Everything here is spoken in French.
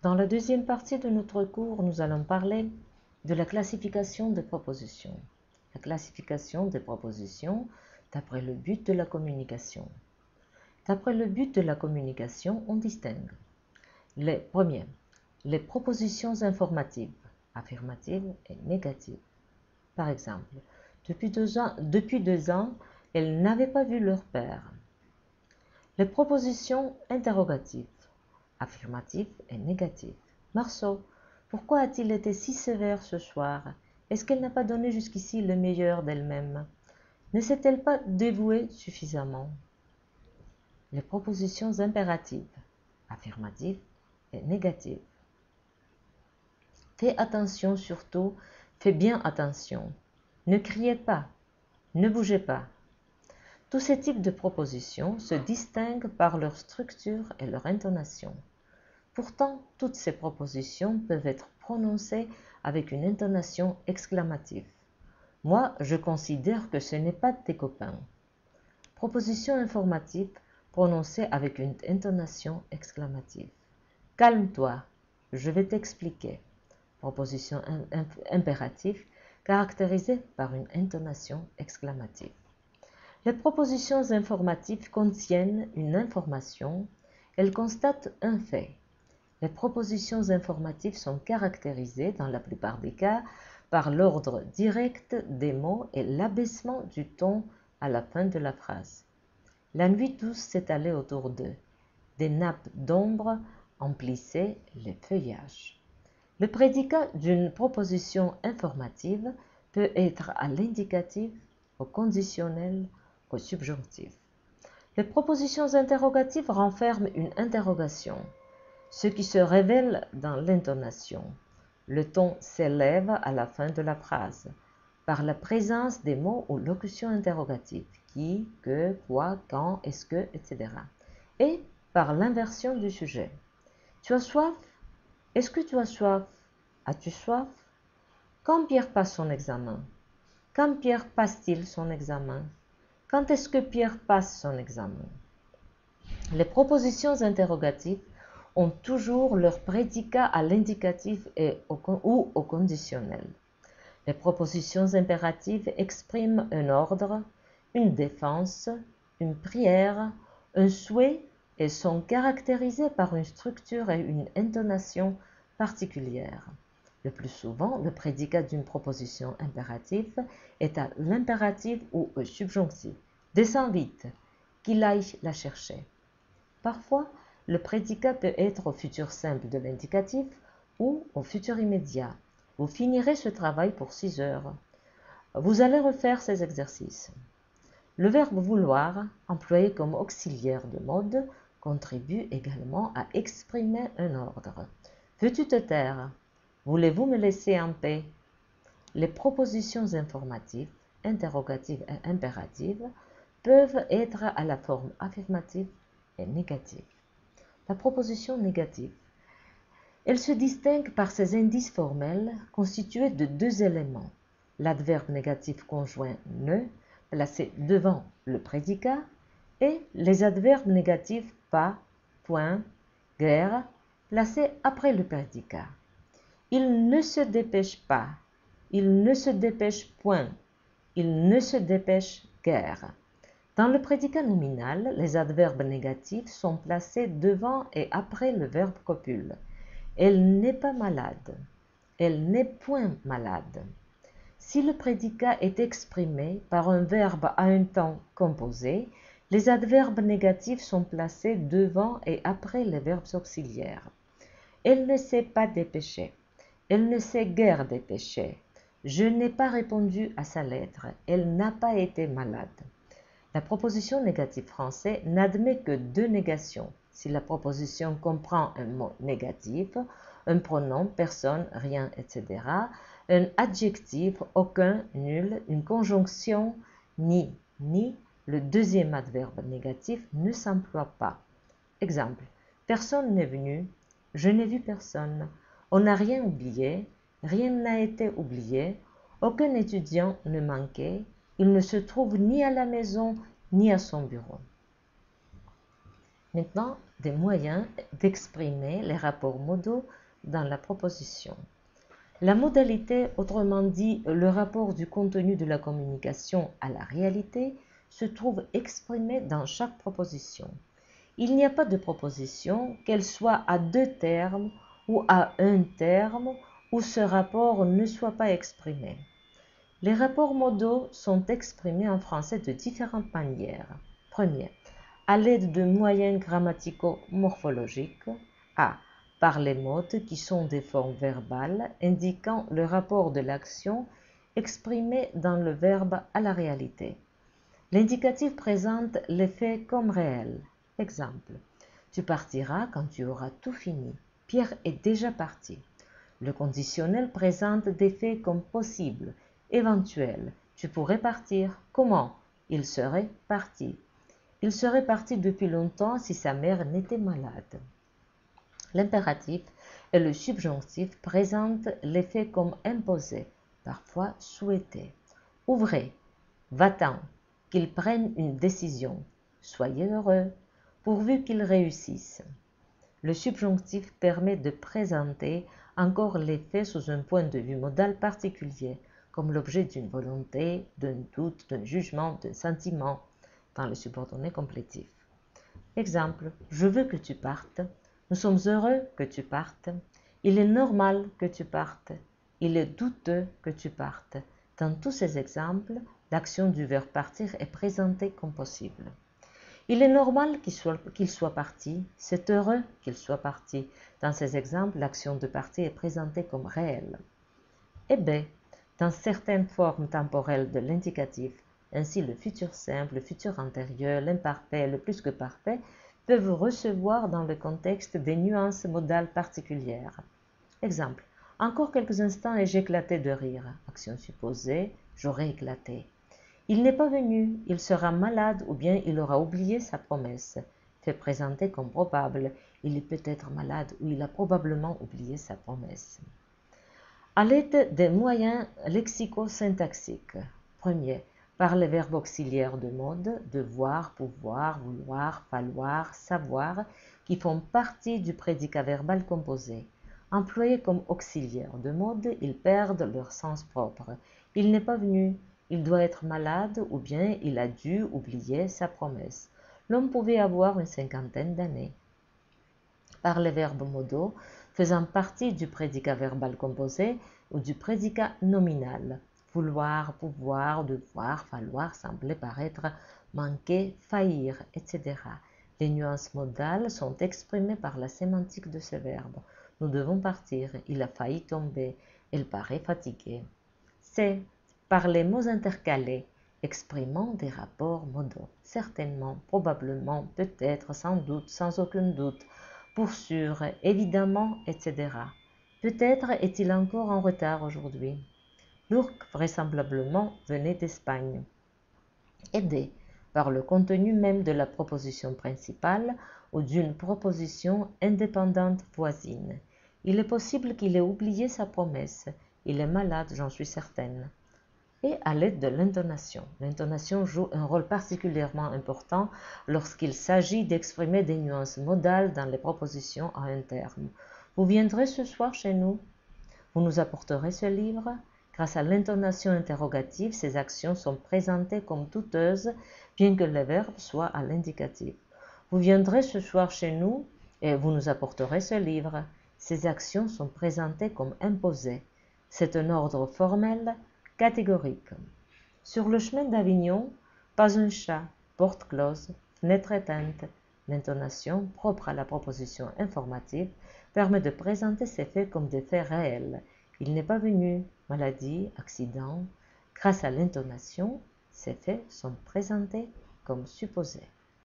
Dans la deuxième partie de notre cours, nous allons parler de la classification des propositions. La classification des propositions d'après le but de la communication. D'après le but de la communication, on distingue les premiers, les propositions informatives, affirmatives et négatives. Par exemple, depuis deux ans, elles n'avaient pas vu leur père. Les propositions interrogatives, affirmatives et négatives. Marceau, pourquoi a-t-il été si sévère ce soir? Est-ce qu'elle n'a pas donné jusqu'ici le meilleur d'elle-même? Ne s'est-elle pas dévouée suffisamment? Les propositions impératives, affirmatives et négatives. Fais attention surtout, fais bien attention. Ne criez pas, ne bougez pas. Tous ces types de propositions se distinguent par leur structure et leur intonation. Pourtant, toutes ces propositions peuvent être prononcées avec une intonation exclamative. Moi, je considère que ce n'est pas tes copains. Proposition informative prononcée avec une intonation exclamative. Calme-toi, je vais t'expliquer. Proposition impérative caractérisée par une intonation exclamative. Les propositions informatives contiennent une information, elles constatent un fait. Les propositions informatives sont caractérisées, dans la plupart des cas, par l'ordre direct des mots et l'abaissement du ton à la fin de la phrase. La nuit douce s'étalait autour d'eux. Des nappes d'ombre emplissaient les feuillages. Le prédicat d'une proposition informative peut être à l'indicatif, au conditionnel, au subjonctif. Les propositions interrogatives renferment une interrogation, ce qui se révèle dans l'intonation. Le ton s'élève à la fin de la phrase, par la présence des mots ou locutions interrogatives, qui, que, quoi, quand, est-ce que, etc. Et par l'inversion du sujet. Tu as soif? Est-ce que tu as soif? As-tu soif? Quand Pierre passe son examen? Quand Pierre passe-t-il son examen? Quand est-ce que Pierre passe son examen? Les propositions interrogatives ont toujours leur prédicat à l'indicatif ou au conditionnel. Les propositions impératives expriment un ordre, une défense, une prière, un souhait et sont caractérisées par une structure et une intonation particulières. Le plus souvent, le prédicat d'une proposition impérative est à l'impératif ou au subjonctif. Descends vite, qu'il aille la chercher. Parfois, le prédicat peut être au futur simple de l'indicatif ou au futur immédiat. Vous finirez ce travail pour 6 heures. Vous allez refaire ces exercices. Le verbe vouloir, employé comme auxiliaire de mode, contribue également à exprimer un ordre. Veux-tu te taire? Voulez-vous me laisser en paix? Les propositions informatives, interrogatives et impératives peuvent être à la forme affirmative et négative. La proposition négative. Elle se distingue par ses indices formels constitués de 2 éléments. L'adverbe négatif conjoint ne, placé devant le prédicat, et les adverbes négatifs pas, point, guère, placés après le prédicat. Il ne se dépêche pas, il ne se dépêche point, il ne se dépêche guère. Dans le prédicat nominal, les adverbes négatifs sont placés devant et après le verbe copule. Elle n'est pas malade. Elle n'est point malade. Si le prédicat est exprimé par un verbe à un temps composé, les adverbes négatifs sont placés devant et après les verbes auxiliaires. Elle ne s'est pas dépêchée. Elle ne s'est guère dépêchée. Je n'ai pas répondu à sa lettre. Elle n'a pas été malade. La proposition négative français n'admet que 2 négations. Si la proposition comprend un mot négatif, un pronom, personne, rien, etc., un adjectif, aucun, nul, une conjonction, ni, le deuxième adverbe négatif ne s'emploie pas. Exemple, personne n'est venu, je n'ai vu personne, on n'a rien oublié, rien n'a été oublié, aucun étudiant ne manquait, il ne se trouve ni à la maison ni à son bureau. Maintenant, des moyens d'exprimer les rapports modaux dans la proposition. La modalité, autrement dit le rapport du contenu de la communication à la réalité, se trouve exprimé dans chaque proposition. Il n'y a pas de proposition, qu'elle soit à deux termes ou à un terme, où ce rapport ne soit pas exprimé. Les rapports modaux sont exprimés en français de différentes manières. Premier, à l'aide de moyens grammatico-morphologiques. A. Par les modes qui sont des formes verbales indiquant le rapport de l'action exprimé dans le verbe à la réalité. L'indicatif présente les faits comme réels. Exemple. Tu partiras quand tu auras tout fini. Pierre est déjà parti. Le conditionnel présente des faits comme possibles, éventuels. Tu pourrais partir. Comment? Il serait parti. Il serait parti depuis longtemps si sa mère n'était malade. L'impératif et le subjonctif présentent les faits comme imposés, parfois souhaités. Ouvrez, va-t'en, qu'il prenne une décision. Soyez heureux, pourvu qu'il réussisse. Le subjonctif permet de présenter encore les faits sous un point de vue modal particulier, comme l'objet d'une volonté, d'un doute, d'un jugement, d'un sentiment, dans le subordonné complétif. Exemple, je veux que tu partes. Nous sommes heureux que tu partes. Il est normal que tu partes. Il est douteux que tu partes. Dans tous ces exemples, l'action du verbe partir est présentée comme possible. Il est normal qu'il soit parti. C'est heureux qu'il soit parti. Dans ces exemples, l'action de partir est présentée comme réelle. Et B. Dans certaines formes temporelles de l'indicatif, ainsi le futur simple, le futur antérieur, l'imparfait, le plus que parfait, peuvent recevoir dans le contexte des nuances modales particulières. Exemple. Encore quelques instants et j'éclatais de rire. Action supposée, j'aurais éclaté. Il n'est pas venu, il sera malade ou bien il aura oublié sa promesse. Fait présenté comme probable, il est peut-être malade ou il a probablement oublié sa promesse. À l'aide des moyens lexico-syntaxiques. Premier, par les verbes auxiliaires de mode, devoir, pouvoir, vouloir, falloir, savoir, qui font partie du prédicat verbal composé. Employés comme auxiliaires de mode, ils perdent leur sens propre. Il n'est pas venu, il doit être malade ou bien il a dû oublier sa promesse. L'homme pouvait avoir une cinquantaine d'années. Par les verbes modaux, faisant partie du prédicat verbal composé ou du prédicat nominal. Vouloir, pouvoir, devoir, falloir, sembler, paraître, manquer, faillir, etc. Les nuances modales sont exprimées par la sémantique de ces verbes. Nous devons partir, il a failli tomber, elle paraît fatiguée. C. Par les mots intercalés, exprimant des rapports modaux. Certainement, probablement, peut-être, sans doute, sans aucun doute, pour sûr, évidemment, etc. Peut-être est-il encore en retard aujourd'hui. L'ourque, vraisemblablement, venait d'Espagne. Aidé par le contenu même de la proposition principale ou d'une proposition indépendante voisine. Il est possible qu'il ait oublié sa promesse. Il est malade, j'en suis certaine. Et à l'aide de l'intonation. L'intonation joue un rôle particulièrement important lorsqu'il s'agit d'exprimer des nuances modales dans les propositions à un terme. Vous viendrez ce soir chez nous? Vous nous apporterez ce livre? Grâce à l'intonation interrogative, ces actions sont présentées comme douteuses, bien que le verbe soit à l'indicatif. Vous viendrez ce soir chez nous et vous nous apporterez ce livre. Ces actions sont présentées comme imposées. C'est un ordre formel catégorique. Sur le chemin d'Avignon, pas un chat, porte close, fenêtre éteinte. L'intonation, propre à la proposition informative, permet de présenter ces faits comme des faits réels. Il n'est pas venu, maladie, accident. Grâce à l'intonation, ces faits sont présentés comme supposés.